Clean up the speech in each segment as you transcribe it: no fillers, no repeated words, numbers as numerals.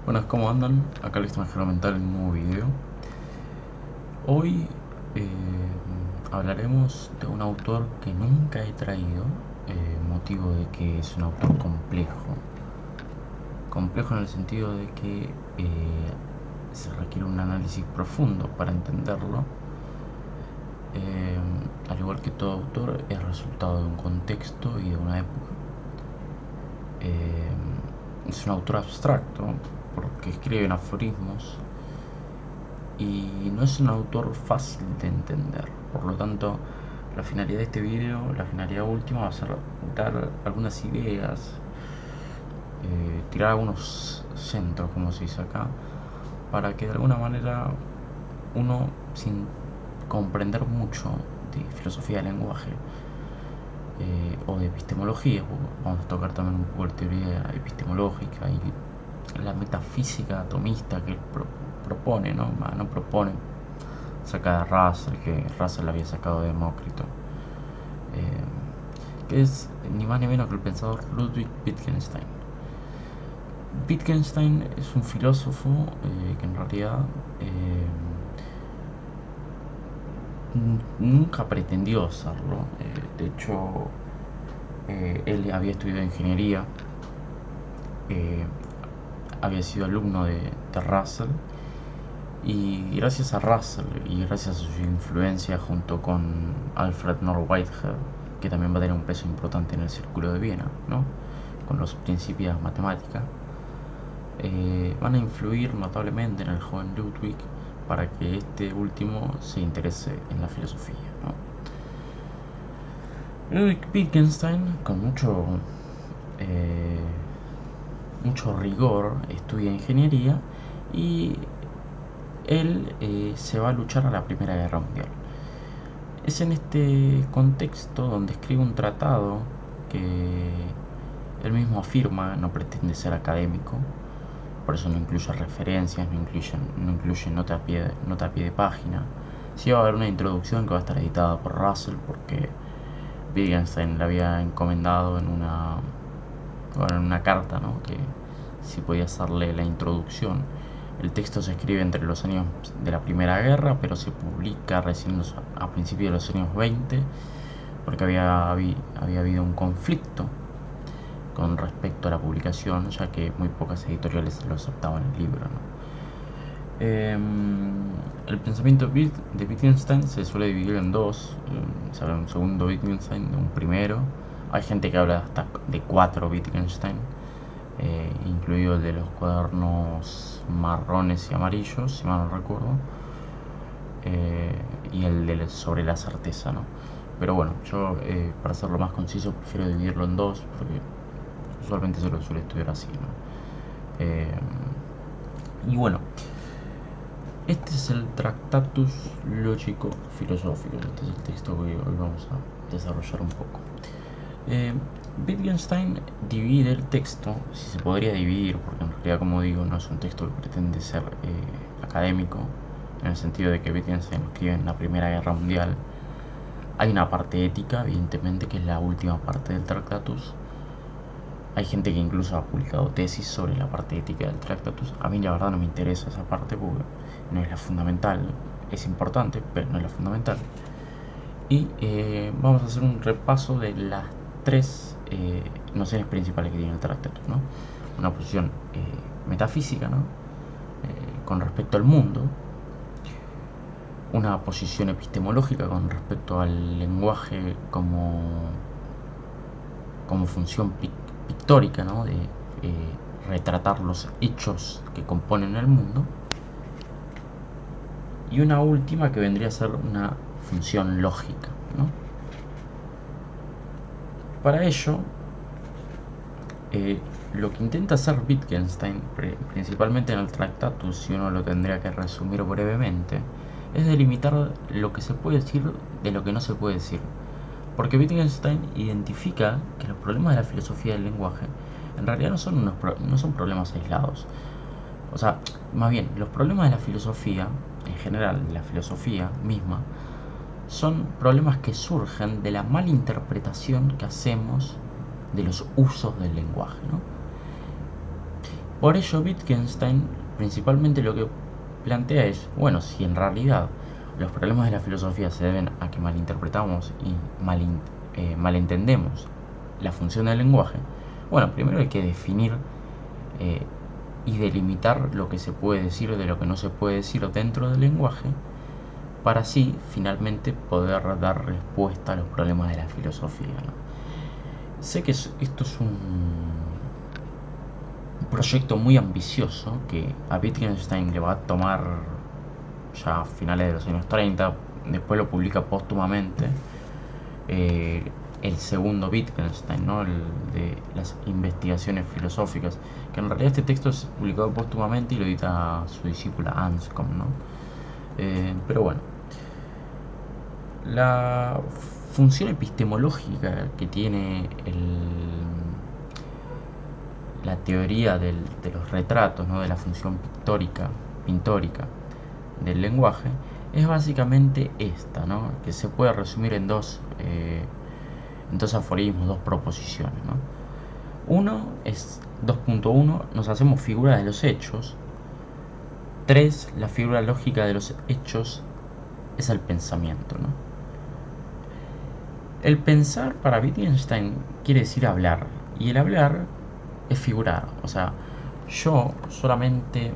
Buenas, ¿cómo andan? Acá el extranjero mental en un nuevo video. Hoy eh, hablaremos de un autor que nunca he traído, motivo de que es un autor complejo. Complejo en el sentido de que se requiere un análisis profundo para entenderlo. Al igual que todo autor, es resultado de un contexto y de una época. Es un autor abstracto porque escribe en aforismos y no es un autor fácil de entender. Por lo tanto, la finalidad de este video, la finalidad última, va a ser dar algunas ideas, tirar algunos centros, como se dice acá, para que de alguna manera uno, sin comprender mucho de filosofía del lenguaje o de epistemología, vamos a tocar también un poco de teoría epistemológica y la metafísica atomista que él propone, ¿no? No propone, saca de Russell, que Russell había sacado de Demócrito, que es ni más ni menos que el pensador Ludwig Wittgenstein. Wittgenstein es un filósofo que en realidad nunca pretendió serlo. De hecho, él había estudiado ingeniería, había sido alumno de Russell, y gracias a Russell y gracias a su influencia junto con Alfred North Whitehead, que también va a tener un peso importante en el Círculo de Viena, ¿no? Con los principios matemáticas, van a influir notablemente en el joven Ludwig para que este último se interese en la filosofía, ¿no? Ludwig Wittgenstein, con mucho rigor, estudia ingeniería y él se va a luchar a la Primera Guerra Mundial. Es en este contexto donde escribe un tratado que él mismo afirma no pretende ser académico, por eso no incluye referencias, no incluye nota a pie de página. Sí va a haber una introducción que va a estar editada por Russell, porque Wittgenstein le había encomendado en una carta, ¿no?, que si podía hacerle la introducción. El texto se escribe entre los años de la Primera Guerra, pero se publica recién a principios de los años 20, porque había habido un conflicto con respecto a la publicación, ya que muy pocas editoriales lo aceptaban el libro, ¿no? El pensamiento de Wittgenstein se suele dividir en dos. Se habla de un segundo Wittgenstein, de un primero. Hay gente que habla hasta de 4 Wittgenstein, incluido el de los cuadernos marrones y amarillos, si mal no recuerdo, y el sobre la certeza, ¿no? Pero bueno, yo para hacerlo más conciso prefiero dividirlo en dos, porque usualmente se lo suele estudiar así, ¿no? Y bueno, este es el Tractatus Logico Philosophico. Este es el texto que hoy vamos a desarrollar un poco. Wittgenstein divide el texto, si se podría dividir, porque en realidad, como digo, no es un texto que pretende ser académico, en el sentido de que Wittgenstein escribe en la Primera Guerra Mundial. Hay una parte ética, evidentemente, que es la última parte del Tractatus. Hay gente que incluso ha publicado tesis sobre la parte ética del Tractatus. A mí la verdad no me interesa esa parte porque no es la fundamental. Es importante, pero no es la fundamental. Y vamos a hacer un repaso de las 3 nociones principales que tiene el Tractatus, ¿no? Una posición metafísica, ¿no?, con respecto al mundo. Una posición epistemológica con respecto al lenguaje como función pictórica, ¿no?, de retratar los hechos que componen el mundo. Y una última que vendría a ser una función lógica, ¿no? Para ello, lo que intenta hacer Wittgenstein, principalmente en el Tractatus, si uno lo tendría que resumir brevemente, es delimitar lo que se puede decir de lo que no se puede decir. Porque Wittgenstein identifica que los problemas de la filosofía del lenguaje en realidad no son problemas aislados. O sea, más bien, los problemas de la filosofía, en general, de la filosofía misma, son problemas que surgen de la mala interpretación que hacemos de los usos del lenguaje, ¿no? Por ello, Wittgenstein principalmente lo que plantea es, bueno, si en realidad los problemas de la filosofía se deben a que malinterpretamos y malentendemos la función del lenguaje, bueno, primero hay que definir eh, y delimitar lo que se puede decir de lo que no se puede decir dentro del lenguaje, para así finalmente poder dar respuesta a los problemas de la filosofía, ¿no? Sé que esto es un proyecto muy ambicioso que a Wittgenstein le va a tomar ya a finales de los años 30, después lo publica póstumamente el segundo Wittgenstein, ¿no? El de las investigaciones filosóficas, que en realidad este texto es publicado póstumamente y lo edita su discípula Anscombe, ¿no? Pero bueno, la función epistemológica que tiene la teoría de los retratos, ¿no? De la función pintórica del lenguaje, es básicamente esta, ¿no? Que se puede resumir en dos aforismos, dos proposiciones, ¿no? Uno es 2.1, nos hacemos figura de los hechos. 3, la figura lógica de los hechos es el pensamiento, ¿no? El pensar para Wittgenstein quiere decir hablar, y el hablar es figurar. O sea, yo solamente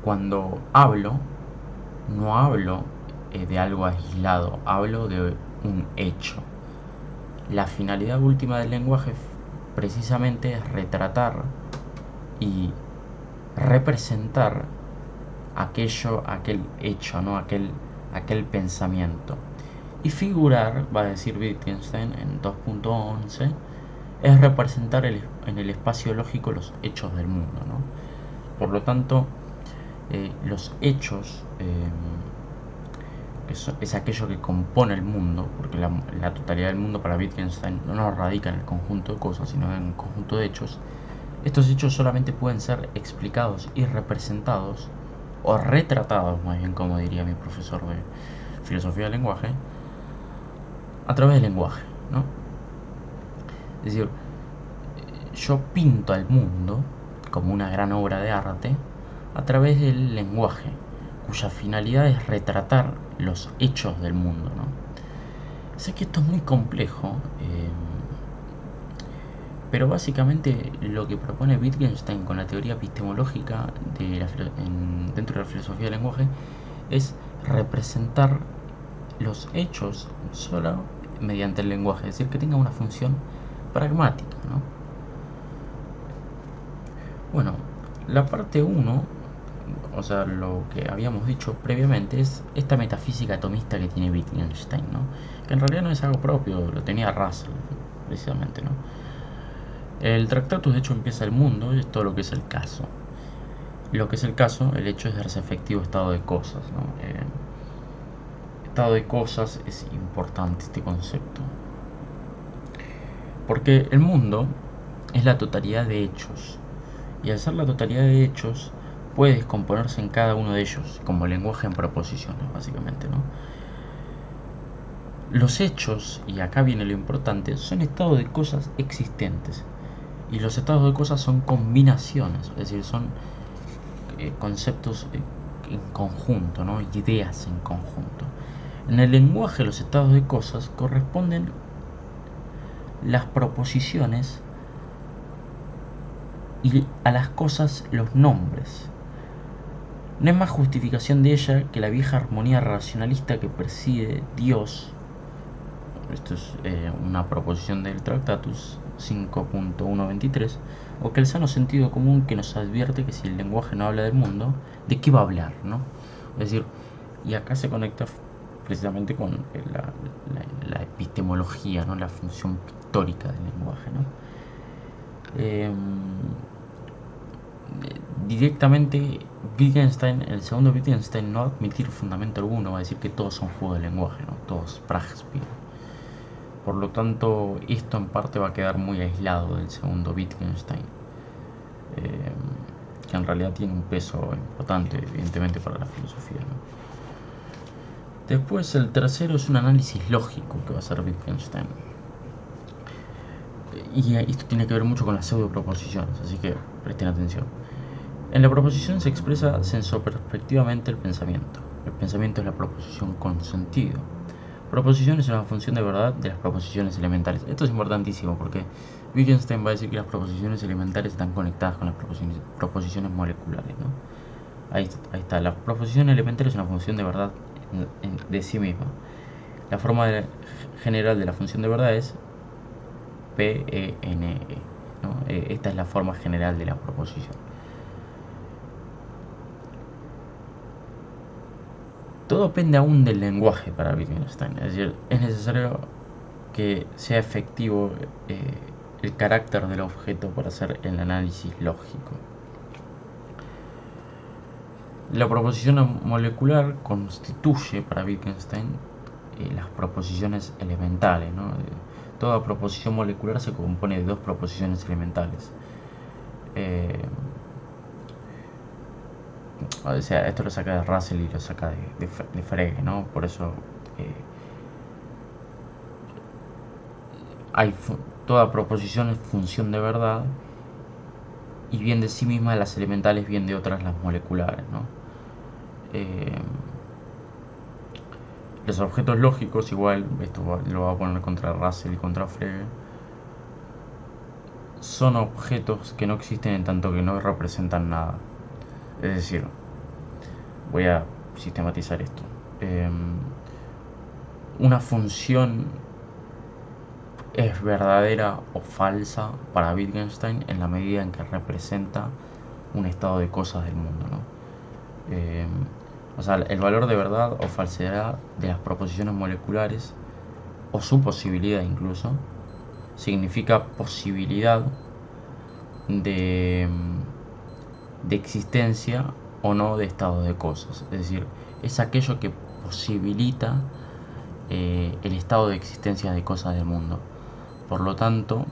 cuando hablo, no hablo de algo aislado, hablo de un hecho. La finalidad última del lenguaje precisamente es retratar y representar aquel hecho, ¿no? aquel pensamiento. Y figurar, va a decir Wittgenstein en 2.11, es representar en el espacio lógico los hechos del mundo, ¿no? Por lo tanto, los hechos es aquello que compone el mundo, porque la totalidad del mundo para Wittgenstein no radica en el conjunto de cosas, sino en el conjunto de hechos. Estos hechos solamente pueden ser explicados y representados, o retratados más bien, como diría mi profesor de filosofía del lenguaje, a través del lenguaje, ¿no? Es decir, yo pinto al mundo como una gran obra de arte a través del lenguaje, cuya finalidad es retratar los hechos del mundo, ¿no? Sé que esto es muy complejo, pero básicamente lo que propone Wittgenstein con la teoría epistemológica dentro de la filosofía del lenguaje es representar los hechos solo mediante el lenguaje, es decir, que tenga una función pragmática, ¿no? Bueno, la parte 1, o sea, lo que habíamos dicho previamente, es esta metafísica atomista que tiene Wittgenstein, ¿no? Que en realidad no es algo propio, lo tenía Russell, precisamente, ¿no? El Tractatus, de hecho, empieza el mundo y es todo lo que es el caso. Lo que es el caso, el hecho es darse efectivo estado de cosas, ¿no? Estado de cosas es importante este concepto, porque el mundo es la totalidad de hechos, y al ser la totalidad de hechos puede descomponerse en cada uno de ellos, como lenguaje en proposiciones, básicamente, ¿no? Los hechos, y acá viene lo importante, son estados de cosas existentes, y los estados de cosas son combinaciones, es decir, son conceptos en conjunto, ¿no? Ideas en conjunto. En el lenguaje, los estados de cosas corresponden las proposiciones y a las cosas los nombres. No es más justificación de ella que la vieja armonía racionalista que preside Dios. Esto es una proposición del Tractatus 5.123, o que el sano sentido común que nos advierte que si el lenguaje no habla del mundo, ¿de qué va a hablar, no? Es decir, y acá se conecta precisamente con la epistemología, ¿no? La función pictórica del lenguaje, ¿no? Directamente Wittgenstein, el segundo Wittgenstein, no va a admitir fundamento alguno, va a decir que todos son juegos de lenguaje, ¿no? Todos Praxeas. Por lo tanto, esto en parte va a quedar muy aislado del segundo Wittgenstein, que en realidad tiene un peso importante, evidentemente, para la filosofía, ¿no? Después, el tercero es un análisis lógico que va a hacer Wittgenstein. Y esto tiene que ver mucho con las pseudoproposiciones, así que presten atención. En la proposición se expresa sensoperspectivamente el pensamiento. El pensamiento es la proposición con sentido. Proposición es una función de verdad de las proposiciones elementales. Esto es importantísimo porque Wittgenstein va a decir que las proposiciones elementales están conectadas con las proposiciones moleculares, ¿no? Ahí está. La proposición elemental es una función de verdad de sí misma. La forma general de la función de verdad es PENE, ¿no? Esta es la forma general de la proposición. Todo depende aún del lenguaje para Wittgenstein, es decir, es necesario que sea efectivo el carácter del objeto para hacer el análisis lógico. La proposición molecular constituye para Wittgenstein las proposiciones elementales, ¿no? Toda proposición molecular se compone de dos proposiciones elementales. O sea, esto lo saca de Russell y lo saca de Frege, ¿no? Por eso toda proposición es función de verdad y bien de sí misma las elementales, bien de otras las moleculares, ¿no? Los objetos lógicos, igual, esto lo va a poner contra Russell y contra Frege, son objetos que no existen en tanto que no representan nada. Es decir, voy a sistematizar esto. Una función es verdadera o falsa para Wittgenstein en la medida en que representa un estado de cosas del mundo, ¿no? O sea, el valor de verdad o falsedad de las proposiciones moleculares, o su posibilidad incluso, significa posibilidad de existencia o no de estado de cosas. Es decir, es aquello que posibilita el estado de existencia de cosas del mundo. Por lo tanto,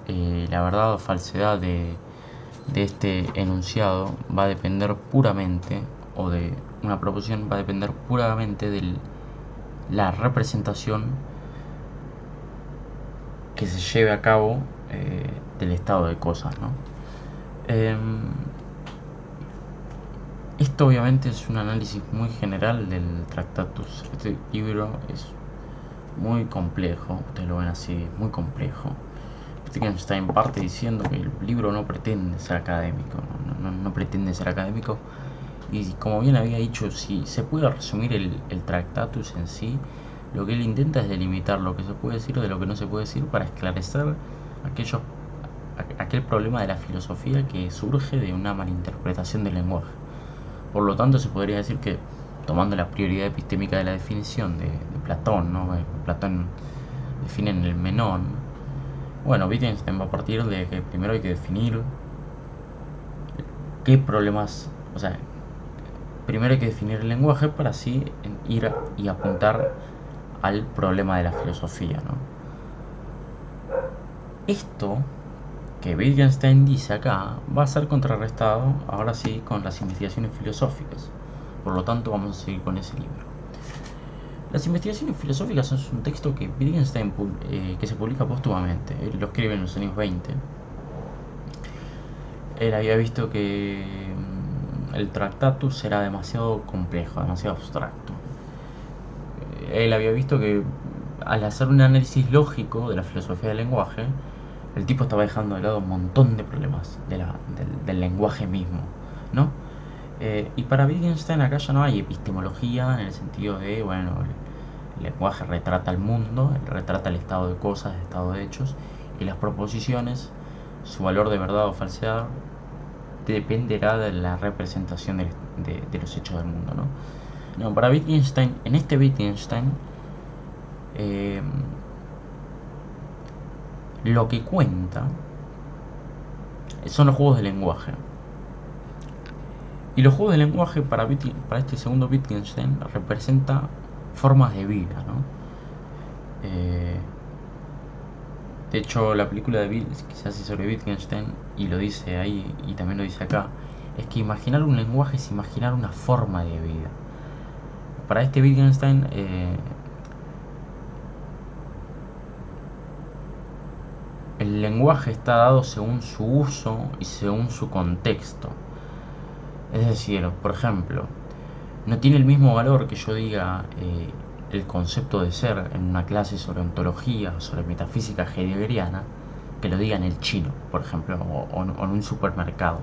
la verdad o falsedad de este enunciado va a depender puramente, o de una proposición va a depender puramente de la representación que se lleve a cabo del estado de cosas, ¿no? Esto obviamente es un análisis muy general del Tractatus. Este libro es muy complejo, ustedes lo ven así, muy complejo. Wittgenstein parte diciendo que el libro no pretende ser académico, no pretende ser académico, y como bien había dicho, si se puede resumir el Tractatus en sí, lo que él intenta es delimitar lo que se puede decir de lo que no se puede decir para esclarecer aquel problema de la filosofía que surge de una malinterpretación del lenguaje. Por lo tanto, se podría decir que, tomando la prioridad epistémica de la definición de Platón, ¿no? Platón define en el Menón. Bueno, Wittgenstein va a partir de que primero hay que definir qué problemas, o sea, primero hay que definir el lenguaje para así ir y apuntar al problema de la filosofía, ¿no? Esto que Wittgenstein dice acá va a ser contrarrestado ahora sí con las investigaciones filosóficas. Por lo tanto, vamos a seguir con ese libro. Las investigaciones filosóficas es un texto que Wittgenstein que se publica póstumamente. Él lo escribe en los años 20. Él había visto que el Tractatus era demasiado complejo, demasiado abstracto. Él había visto que al hacer un análisis lógico de la filosofía del lenguaje, el tipo estaba dejando de lado un montón de problemas del lenguaje mismo, ¿no? Y para Wittgenstein acá ya no hay epistemología en el sentido de, bueno, el lenguaje retrata el mundo, retrata el estado de cosas, el estado de hechos, y las proposiciones, su valor de verdad o falsedad, dependerá de la representación de los hechos del mundo, ¿no? No, para Wittgenstein, en este Wittgenstein, lo que cuenta son los juegos de lenguaje. Y los juegos de lenguaje para este segundo Wittgenstein representa formas de vida, ¿no? De hecho, la película que se hace sobre Wittgenstein, y lo dice ahí y también lo dice acá, es que imaginar un lenguaje es imaginar una forma de vida. Para este Wittgenstein, el lenguaje está dado según su uso y según su contexto. Es decir, por ejemplo, no tiene el mismo valor que yo diga el concepto de ser en una clase sobre ontología o sobre metafísica heideggeriana, que lo diga en el chino, por ejemplo, o en un supermercado.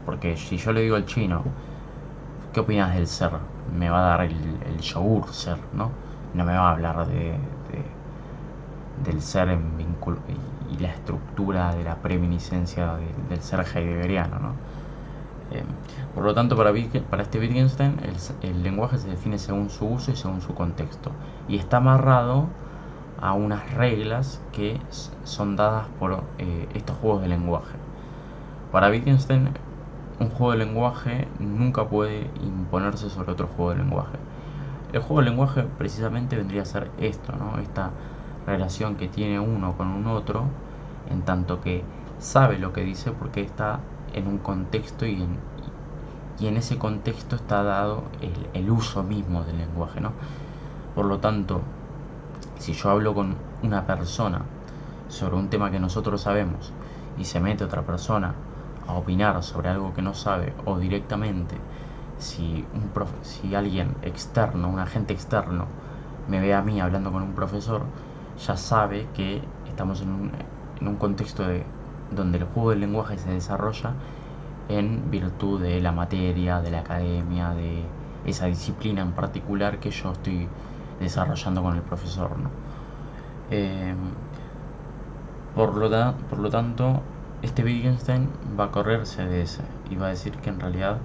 Porque si yo le digo al chino, ¿qué opinas del ser? Me va a dar el yogur ser, ¿no? No me va a hablar del ser y la estructura de la preeminiscencia del ser heideggeriano, ¿no? Por lo tanto, para este Wittgenstein, el lenguaje se define según su uso y según su contexto, y está amarrado a unas reglas que son dadas por estos juegos de lenguaje. Para Wittgenstein, un juego de lenguaje nunca puede imponerse sobre otro juego de lenguaje. El juego de lenguaje precisamente vendría a ser esto, ¿no? Esta relación que tiene uno con un otro, en tanto que sabe lo que dice porque está en un contexto y en ese contexto está dado el uso mismo del lenguaje, ¿no? Por lo tanto, si yo hablo con una persona sobre un tema que nosotros sabemos y se mete otra persona a opinar sobre algo que no sabe, o directamente si alguien externo, un agente externo, me ve a mí hablando con un profesor, ya sabe que estamos en un contexto donde el juego del lenguaje se desarrolla en virtud de la materia, de la academia, de esa disciplina en particular que yo estoy desarrollando con el profesor, ¿no? Por lo tanto, este Wittgenstein va a correrse de ese y va a decir que en realidad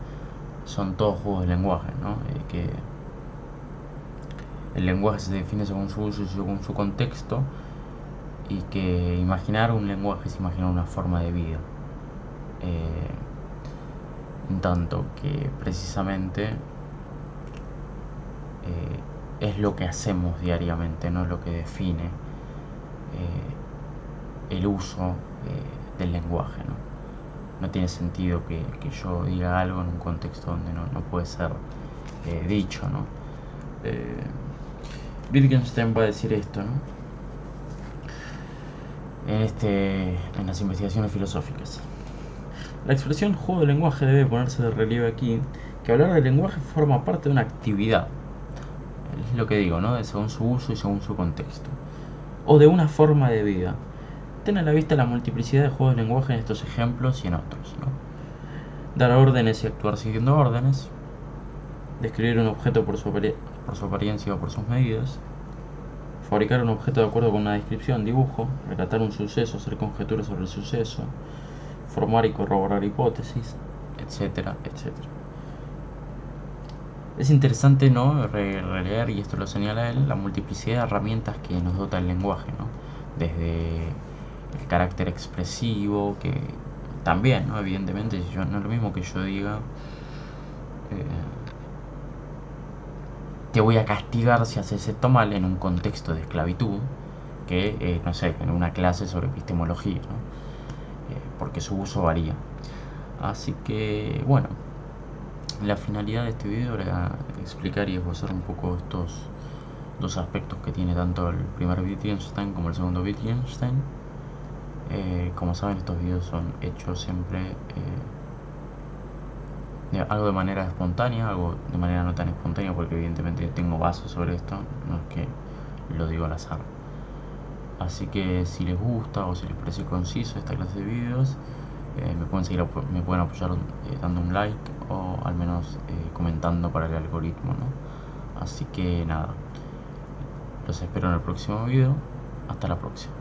son todos juegos de lenguaje, ¿no? Que el lenguaje se define según su uso y según su contexto, y que imaginar un lenguaje es imaginar una forma de vida, en tanto que precisamente es lo que hacemos diariamente, no lo que define el uso del lenguaje, ¿no? No tiene sentido que yo diga algo en un contexto donde no puede ser dicho, ¿no? Wittgenstein va a decir esto, ¿no? En las investigaciones filosóficas. La expresión juego de lenguaje debe ponerse de relieve aquí, que hablar del lenguaje forma parte de una actividad, es lo que digo, ¿no? De según su uso y según su contexto, o de una forma de vida. Ten a la vista la multiplicidad de juegos de lenguaje en estos ejemplos y en otros, ¿no? Dar órdenes y actuar siguiendo órdenes, describir un objeto por su apariencia o por sus medidas, fabricar un objeto de acuerdo con una descripción, dibujo, relatar un suceso, hacer conjeturas sobre el suceso, formar y corroborar hipótesis, etcétera, etcétera. Es interesante, ¿no?, releer, y esto lo señala él, la multiplicidad de herramientas que nos dota el lenguaje, ¿no? Desde el carácter expresivo, que también, ¿no?, evidentemente, no es lo mismo que yo diga te voy a castigar si haces esto mal en un contexto de esclavitud, que, no sé, en una clase sobre epistemología, ¿no? Porque su uso varía. Así que, bueno, la finalidad de este video era explicar y esbozar un poco estos dos aspectos que tiene tanto el primer Wittgenstein como el segundo Wittgenstein. Como saben, estos videos son hechos siempre algo de manera espontánea, algo de manera no tan espontánea, porque evidentemente tengo bases sobre esto, no es que lo digo al azar. Así que si les gusta o si les parece conciso esta clase de videos, me pueden apoyar dando un like, o al menos comentando para el algoritmo, ¿no? Así que nada, los espero en el próximo video. Hasta la próxima.